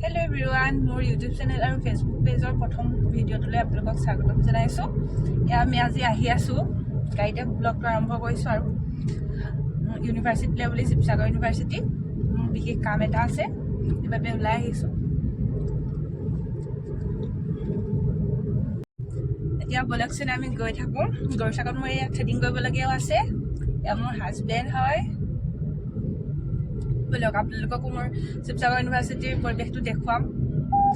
Hello everyone, more YouTube channel and Facebook page or prathom video tole apnalok swagotom janaisu. Ya ami aji ahi asu guide blog arambho koisu aru university level Sivasagar University bikhe kaam eta ase ebabe ulai ahisu. Etia bolaksen ami goi thaku joysagar moi threading koibo lagia ase. Ya mor husband hoy bolok আপোনালোকক মোৰ শিৱসাগৰ ইউনিভাৰ্চিটিৰ পৰিৱেশটো দেখুৱাম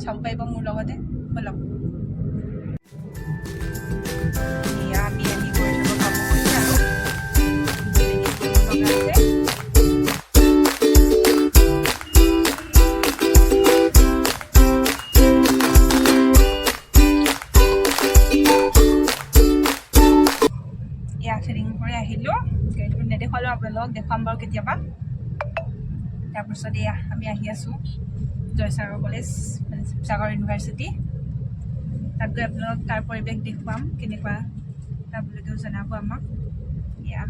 চাম পাইব মোৰ লগতে bolok ইয়া আমি আহি গৈ থাকো ইয়া থ্ৰেডিং কৰি আহিলো গেটটো নেদেখালো আপোনালোকক দেখাম বাৰু কেতিয়াবা তাৰপিছত এয়া আমি আহি আছো জয়সাগৰ কলেজ মানে শিৱসাগৰ ইউনিভাৰ্চিটি তাত গৈ আপোনালোক তাৰ পৰিৱেশ দেখুৱাম কেনেকুৱা আপোনালোকেও জনাব আমাক এয়া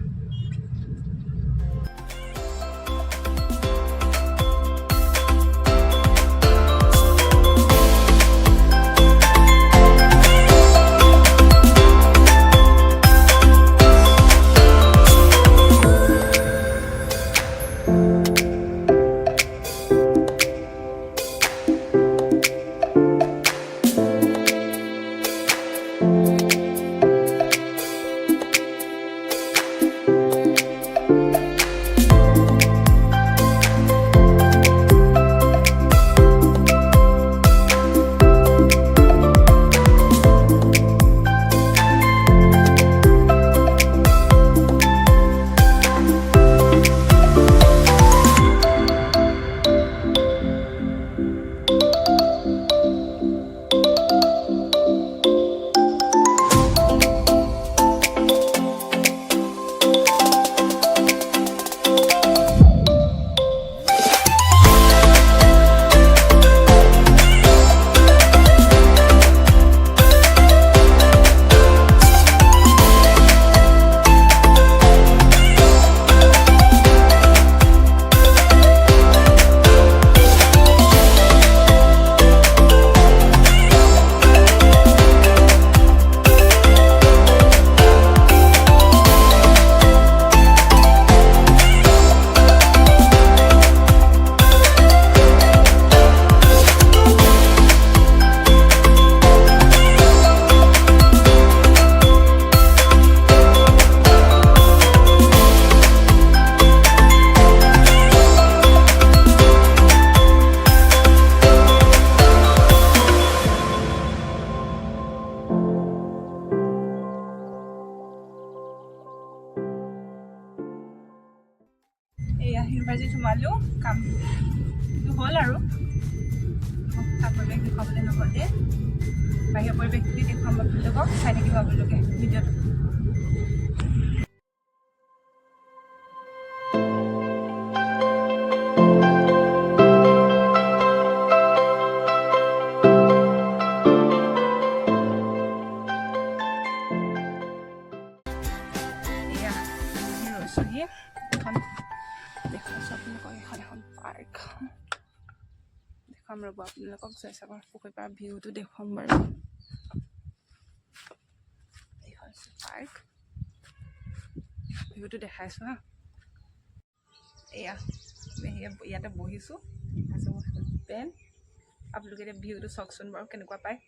ইউনিভাৰ্চিটি সোমালো কাম হ'ল আৰু তাৰ পৰিৱেশ দেখুৱাবলৈ নহ'লে বাহিৰৰ পৰিৱেশখিনি দেখুৱাম আপোনালোকক চাই থাকিব আপোনালোকে ভিডিঅ'টো ৰ'ব আপোনালোকক জয়সাগৰ পুখুৰীৰ পৰা ভিউটো দেখুৱাম বাৰু এইখন পাৰ্ক ভিউটো দেখাইছোঁ হা এয়া ইয়াতে বহিছোঁ পেন আপোনালোকে এতিয়া ভিউটো চাওকচোন বাৰু কেনেকুৱা পায়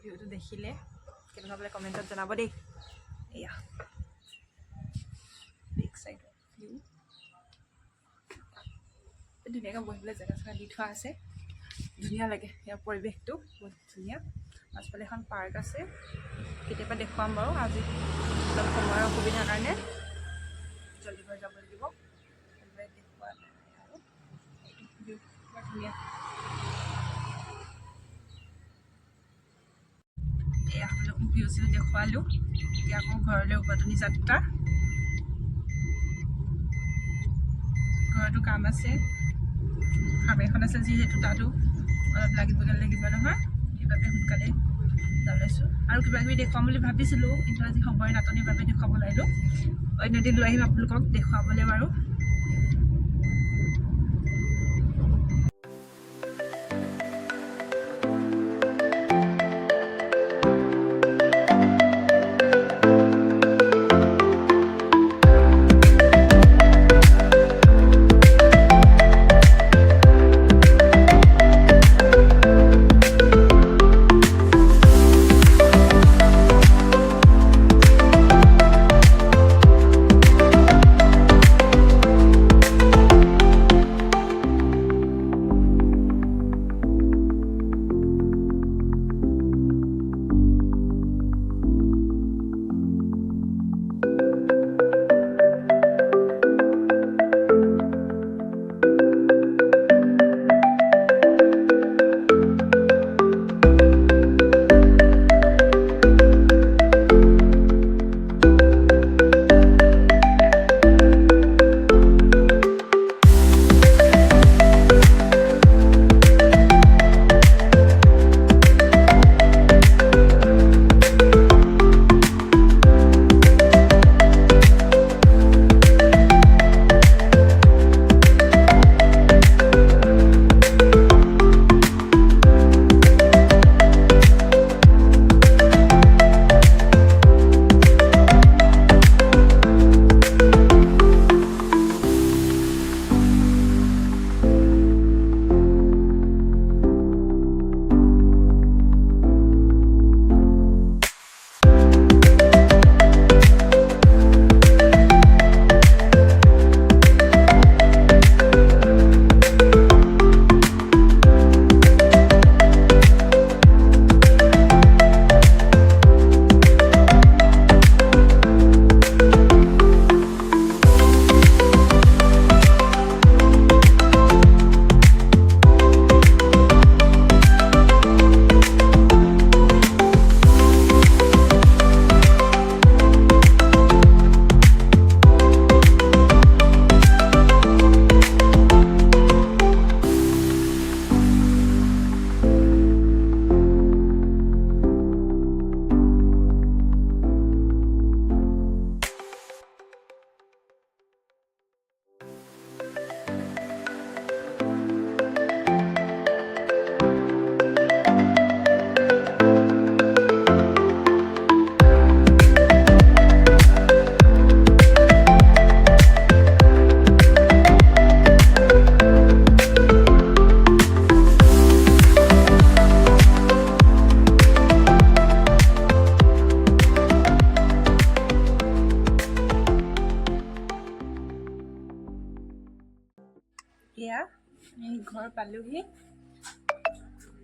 ভিউটো দেখিলে কেনেকুৱা বোলে কমেণ্টত জনাব দেই এয়া বেক সাইড ভিউ ধুনীয়াকৈ বহিবলৈ জেগা চেগা দি থোৱা আছে ধুনীয়া লাগে ইয়াৰ পৰিৱেশটো বহুত ধুনীয়া পাছফালে এখন পাৰ্ক আছে কেতিয়াবা দেখুৱাম বাৰু আজি অলপ সময়ৰ অসুবিধাৰ কাৰণে জলদি কৰি যাব লাগিব দেখুওৱা নাই আৰু ধুনীয়া এয়া ভিউ চিউ দেখুৱালোঁ এতিয়া আকৌ ঘৰলৈ উভতনি যাত্ৰা ঘৰতো কাম আছে কাম এখন আছে যিহেতু তাতো অলপ লাগিব নহয় সেইবাবে সোনকালে যাইছোঁ আৰু কিবা কিবি দেখুৱাম বুলি ভাবিছিলোঁ কিন্তু আজি সময় নাটনিৰ বাবে দেখুৱাব নোৱাৰিলোঁ অন্য এদিন লৈ আহিম আপোনালোকক দেখুৱাবলৈ বাৰু এয়া আমি ঘৰ পালোহি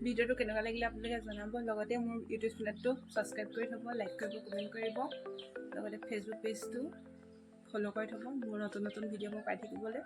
ভিডিঅ'টো কেনেকুৱা লাগিলে আপোনালোকে জনাব লগতে মোৰ ইউটিউব চেনেলটো ছাবস্ক্ৰাইব কৰি থ'ব লাইক কৰিব কমেণ্ট কৰিব লগতে ফেচবুক পেজটো ফ'ল' কৰি থ'ব মোৰ নতুন নতুন ভিডিঅ' মই পাই থাকিবলৈ